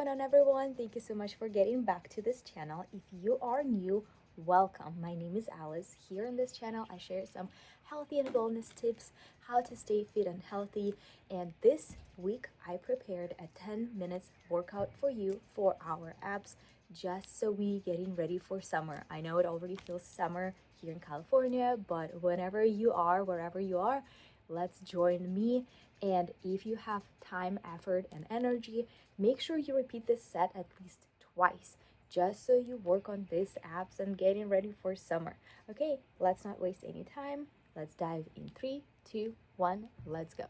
going on, everyone? Thank you so much for getting back to this channel. If you are new, welcome. My name is Alice. Here on this channel I share some healthy and wellness tips, how to stay fit and healthy, and this week I prepared a 10 minutes workout for you for our abs, just so we getting ready for summer. I know it already feels summer here in California, but whenever you are, wherever you are, let's join me. And if you have time, effort, and energy, make sure you repeat this set at least twice, just so you work on these abs and getting ready for summer. Okay, let's not waste any time. Let's dive in 3, 2, 1, let's go.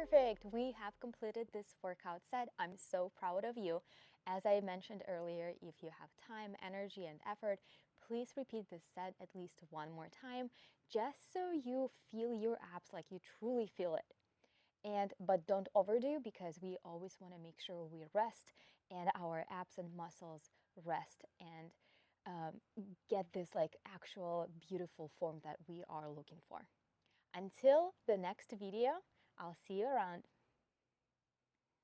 Perfect. We have completed this workout set. I'm so proud of you. As I mentioned earlier, if you have time, energy, and effort, please repeat this set at least one more time, just so you feel your abs like you truly feel it. But don't overdo, because we always want to make sure we rest and our abs and muscles rest and get this like actual beautiful form that we are looking for. Until the next video, I'll see you around.